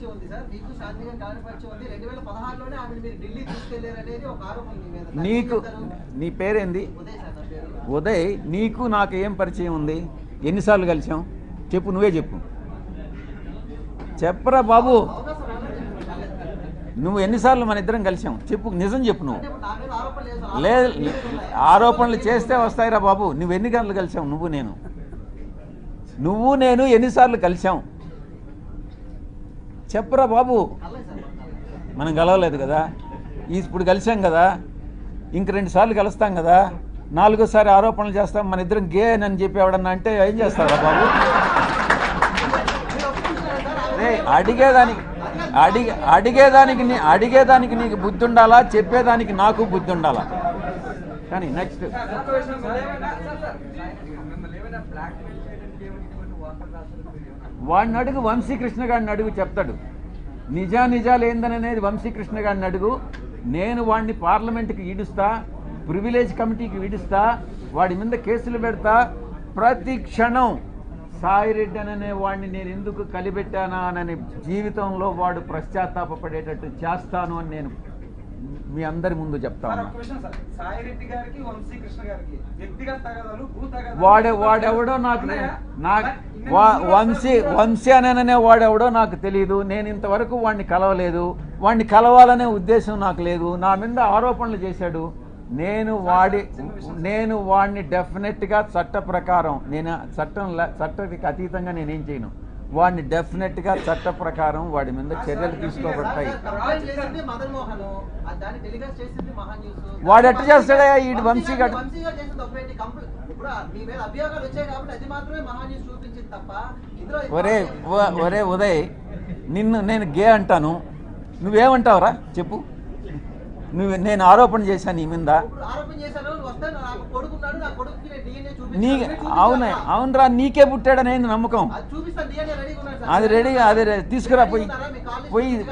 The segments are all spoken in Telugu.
పరిచయం ఉంది సార్, మీకు శాంతి గారికి ఎలాంటి పరిచయం ఉంది? 2016లోనే ఆమె మీరు ఢిల్లీ తీసుకెళ్లారు అనేది ఒక ఆరోపణ మీ మీద. నీకు నీ పేరేంది? ఉదయ్ సార్ నా పేరు. ఉదయ్, నీకు నాకు ఏం పరిచయం ఉంది? ఎన్నిసార్లు కలిసాం చెప్పు, నువ్వే చెప్పు. చెప్పరా బాబు, నువ్వు ఎన్నిసార్లు మన ఇద్దరం కలిసాం చెప్పు, నిజం చెప్పు. నువ్వు లేదు, ఆరోపణలు చేస్తే వస్తాయిరా బాబు. నువ్వు ఎన్ని గంటలు కలిసావు? నువ్వు నేను ఎన్నిసార్లు కలిసాం చెప్పరా బాబు. మనం కలవలేదు కదా, ఇప్పుడు కలిసాం కదా, ఇంక 2 సార్లు కలుస్తాం కదా, 4వ సారి ఆరోపణలు చేస్తాం మన ఇద్దరం గే అని చెప్పి ఎవడన్నా అంటే ఏం చేస్తారా బాబు? అడిగేదానికి నీకు బుద్ధి ఉండాలా, చెప్పేదానికి నాకు బుద్ధి ఉండాలా. కానీ నెక్స్ట్ వాడిని అడుగు, వంశీకృష్ణ గారిని అడుగు, చెప్తాడు. నిజాలు ఏందనేది వంశీకృష్ణ గారిని అడుగు. నేను వాడిని పార్లమెంట్కి ఈడుస్తా, ప్రివిలేజ్ కమిటీకి ఈడుస్తా, వాడి మీద కేసులు పెడతా. ప్రతి క్షణం సాయిరెడ్డి అనే వాడిని నేను ఎందుకు కలిపెట్టానా అని జీవితంలో వాడు పశ్చాత్తాపపడేటట్టు చేస్తాను అని నేను మీ అందరి ముందు చెప్తాను. వాడెవడో నాకు వంశీ అనే వాడెవడో నాకు తెలియదు. నేను ఇంతవరకు వాడిని కలవలేదు. వాడిని కలవాలనే ఉద్దేశం నాకు లేదు. నా మీద ఆరోపణలు చేశాడు. నేను వాడిని డెఫినెట్గా చట్ట ప్రకారం, నేను చట్టానికి అతీతంగా నేనేం చేయను. వాడిని డెఫినెట్గా చట్ట ప్రకారం వాడి మీద చర్యలు తీసుకోబడతాయి. వాడు ఎట్ట చేస్తాడా ఈ వంశీ గారు? ఒరే ఉదయ్, నేను గే అంటాను, నువ్వేమంటావురా చెప్పు. నేను ఆరోపణ చేశాను నీ మీద. అవునరా, నీకే పుట్టాడనే నమ్మకం. అది రెడీగా, అది తీసుకురా,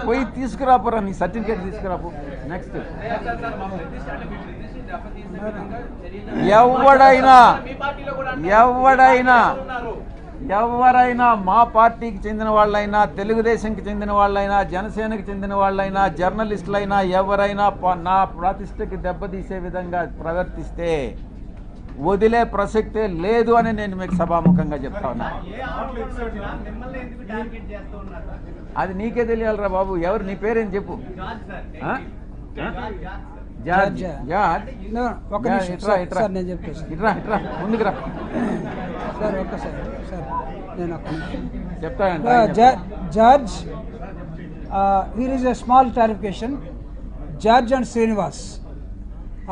పోయి తీసుకురాపోరా, నీ సర్టిఫికేట్ తీసుకురాపో. నెక్స్ట్ ఎవరైనా మా పార్టీకి చెందిన వాళ్ళైనా, తెలుగుదేశంకి చెందిన వాళ్ళైనా, జనసేనకి చెందిన వాళ్ళైనా, జర్నలిస్టులైనా ఎవరైనా నా ప్రతిష్టకి దెబ్బతీసే విధంగా ప్రవర్తిస్తే వదిలే ప్రసక్తే లేదు అని నేను మీకు సభాముఖంగా చెప్తా ఉన్నా. అది నీకే తెలియాలిరా బాబు. ఎవరు, నీ పేరేం చెప్పు. ముందుకు రా. Judge, here is a small clarification. Judge and Srinivas,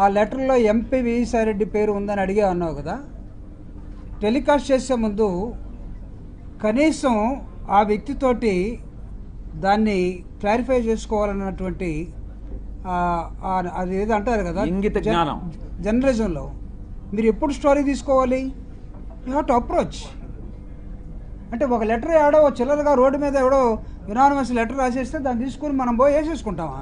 ఆ లెటర్లో ఎంపీ విజయసాయిరెడ్డి పేరు ఉందని అడిగే అన్నావు కదా. టెలికాస్ట్ చేసే ముందు కనీసం ఆ వ్యక్తితోటి దాన్ని క్లారిఫై చేసుకోవాలన్నటువంటి అది ఏదో అంటారు కదా, ఇంగిత జ్ఞానం, జర్నలిజంలో మీరు ఎప్పుడు స్టోరీ తీసుకోవాలి? You have to approach. అంటే ఒక లెటర్ ఎవడో చిల్లరగా రోడ్డు మీద ఎవడో యునానిమస్ లెటర్ రాసేస్తే దాన్ని తీసుకుని మనం పోయి వేసేసుకుంటామా?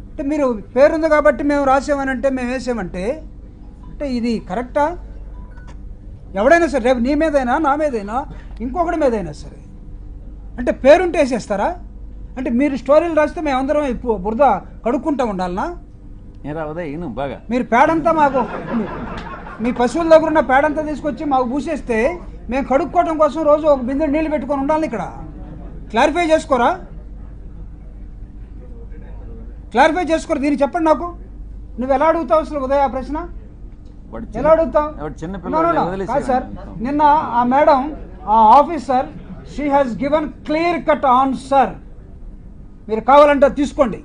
అంటే మీరు పేరుంది కాబట్టి మేము రాసామని అంటే, మేము వేసామంటే అంటే ఇది కరెక్టా? ఎవడైనా సరే, రేపు నీ మీదైనా, నా మీదైనా, ఇంకొకటి మీదైనా సరే, అంటే పేరుంటే వేసేస్తారా? అంటే మీరు స్టోరీలు రాస్తే మేమందరం బురద కడుక్కుంటూ ఉండాలనా? బాగా మీరు పేడంతా మాకు, మీ పశువుల దగ్గర ఉన్న పేడంతా తీసుకొచ్చి మాకు పూసేస్తే మేము కడుక్కోవడం కోసం రోజు ఒక బిందె నీళ్ళు పెట్టుకొని ఉండాలి ఇక్కడ. క్లారిఫై చేసుకోరా? క్లారిఫై చేసుకోరు. దీన్ని చెప్పండి నాకు. నువ్వు ఎలా అడుగుతావు అసలు ఉదయ ఆ ప్రశ్న? ఎలా అడుగుతావు? కాదు సార్, నిన్న ఆ మేడం, ఆ officer, she has given clear cut answer. మీరు కావాలంటే తీసుకోండి.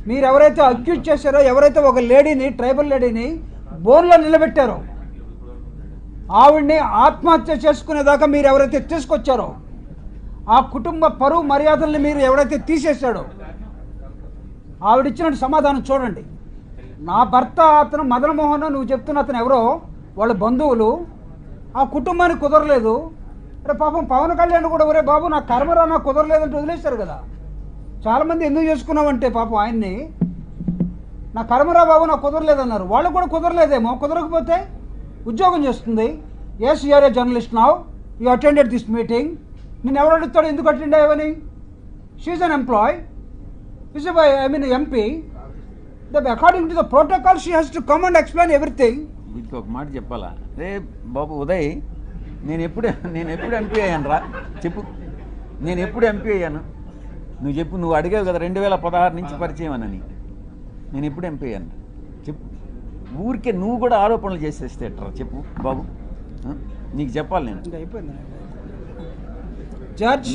మీరు ఎవరైతే అక్యూజ్ చేశారో, ఎవరైతే ఒక లేడీని, ట్రైబల్ లేడీని బోన్లో నిలబెట్టారో, ఆవిడ్ని ఆత్మహత్య చేసుకునేదాకా మీరు ఎవరైతే తీసుకొచ్చారో, ఆ కుటుంబ పరువు మర్యాదల్ని మీరు ఎవరైతే తీసేశాడో, ఆవిడిచ్చిన సమాధానం చూడండి. నా భర్త అతను మదన్మోహన్, నువ్వు చెప్తున్న అతను ఎవరో, వాళ్ళ బంధువులు, ఆ కుటుంబానికి కుదరలేదు. అరే పాపం పవన్ కళ్యాణ్ కూడా, ఒరే బాబు నా కర్మరా, నాకు కుదరలేదంటే వదిలేశారు కదా. చాలామంది ఎందుకు చేసుకున్నావంటే పాపం ఆయన్ని, నా కర్మరా బాబు నాకు కుదరలేదన్నారు. వాళ్ళు కూడా కుదరలేదేమో. కుదరకపోతే ఉద్యోగం చేస్తుంది. Yes, you are a journalist now, you attended this meeting, నిన్ను ఎవరు అడుగుతాడు ఎందుకు అటెండ్ అయ్యావని? She an employee, MP. According to the protocol she has to come and explain everything. వీటికి ఒక మాట చెప్పాలా? రే బాబు ఉదయ్, నేను ఎప్పుడు ఎంపీ అయ్యాను రా చెప్పు. నేను ఎప్పుడు ఎంపీ అయ్యాను నువ్వు చెప్పు. నువ్వు అడిగావు కదా 2016 నుంచి పరిచయం అని. నేను ఎప్పుడు ఎంపీ అయ్యాను చెప్పు. ఊరికే నువ్వు కూడా ఆరోపణలు చేసేస్తే ఎట్రా చెప్పు బాబు. నీకు చెప్పాలి నేను.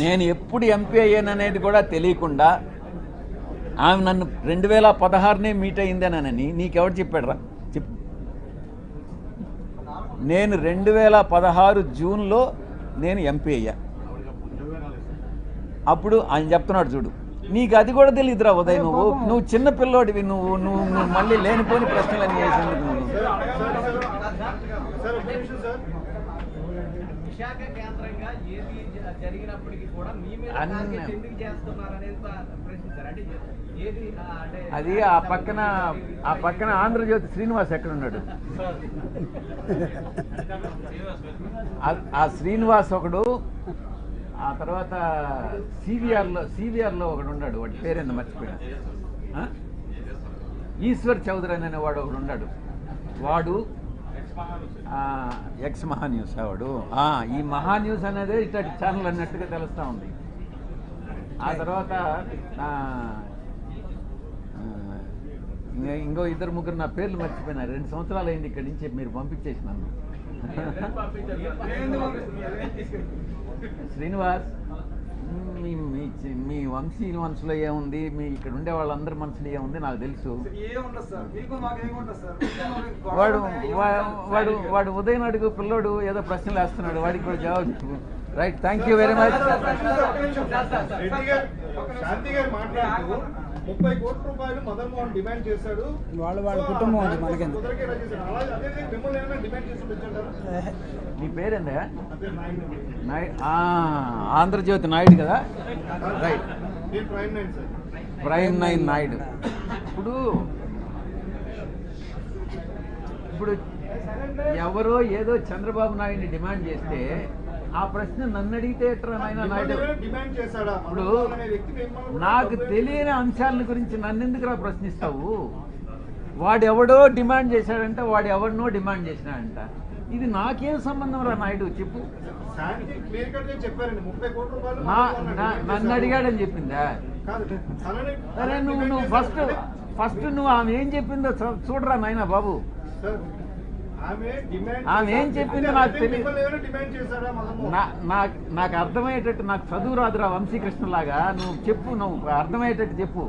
నేను ఎప్పుడు ఎంపీ అయ్యాను అనేది కూడా తెలియకుండా ఆమె నన్ను 2016 మీట్ అయిందేనని నీకెవరు చెప్పాడు రా చెప్పు. నేను 2016 జూన్లో నేను ఎంపీ అయ్యా. అప్పుడు ఆయన చెప్తున్నాడు చూడు, నీకు అది కూడా తెలియదురా ఉదయ్. నువ్వు చిన్న పిల్లోడివి. నువ్వు మళ్ళీ లేనిపోని ప్రశ్నలన్నీ చేసేందుకు నువ్వు. విశాఖ కేంద్రంగా ఏది జరిగినప్పటికీ కూడా మీ మీద టార్గెట్ ఎందుకు చేస్తున్నారు అనేది ప్రశ్నించారు. అంటే ఏది అంటే అది ఆ పక్కన ఆంధ్రజ్యోతి శ్రీనివాస్ ఎక్కడున్నాడు? ఆ శ్రీనివాస్ ఒకడు, ఆ తర్వాత సివిఆర్లో ఒకడు ఉన్నాడు. వాడి పేరేందో మర్చిపోయినా. ఈశ్వర్ చౌదరి అనేవాడు ఒకడు ఉన్నాడు. వాడు ఎక్స్ మహాన్యూస్ వాడు. ఈ మహాన్యూస్ అనేది ఇట్లాంటి ఛానల్ అన్నట్టుగా తెలుస్తూ ఉంది. ఆ తర్వాత ఇంకో 2-3 నా పేర్లు మర్చిపోయినా. 2 సంవత్సరాలు అయింది ఇక్కడి నుంచి మీరు పంపించేసి నన్ను. శ్రీనివాస్, మీ వంశీ మనసులో ఏముంది, మీ ఇక్కడ ఉండే వాళ్ళందరి మనసులో ఏముంది నాకు తెలుసు. వాడు ఉదయం అడుగు పిల్లోడు ఏదో ప్రశ్నలు వేస్తున్నాడు, వాడికి కూడా జవాబు చెప్పు. Right, thank you very much. Shanti గారు మాట్లాడుతూ 30 కోట్ల రూపాయలు మదన్ మోహన్ డిమాండ్ చేశాడు. వాళ్ళ కుటుంబం ఉంది మనకెందుకు. నీ పేరేందా? ఆంధ్రజ్యోతి నాయుడు కదా? Right, prime 9 Naidu. ఇప్పుడు ఎవరో ఏదో చంద్రబాబు నాయుడిని డిమాండ్ చేస్తే ఆ ప్రశ్న నన్ను అడిగితే ఎట్రా నాయన నాయుడు? ఇప్పుడు నాకు తెలియని అంశాల గురించి నన్నెందుకురా ప్రశ్నిస్తావు? వాడెవడో డిమాండ్ చేశాడంట, వాడు ఎవరినో డిమాండ్ చేసినాడంట. ఇది నాకేం సంబంధం రా నాయుడు చెప్పు. నన్ను అడిగాడని చెప్పిందా? సరే, నువ్వు ఫస్ట్ నువ్వు ఆమె ఏం చెప్పిందో చూడరా నాయన బాబు. ఆమె ఏం చెప్పిందో నాకు తెలియదు. నాకు అర్థమయ్యేటట్టు, నాకు చదువు రాదురా వంశీకృష్ణలాగా. నువ్వు చెప్పు, నువ్వు అర్థమయ్యేటట్టు చెప్పు.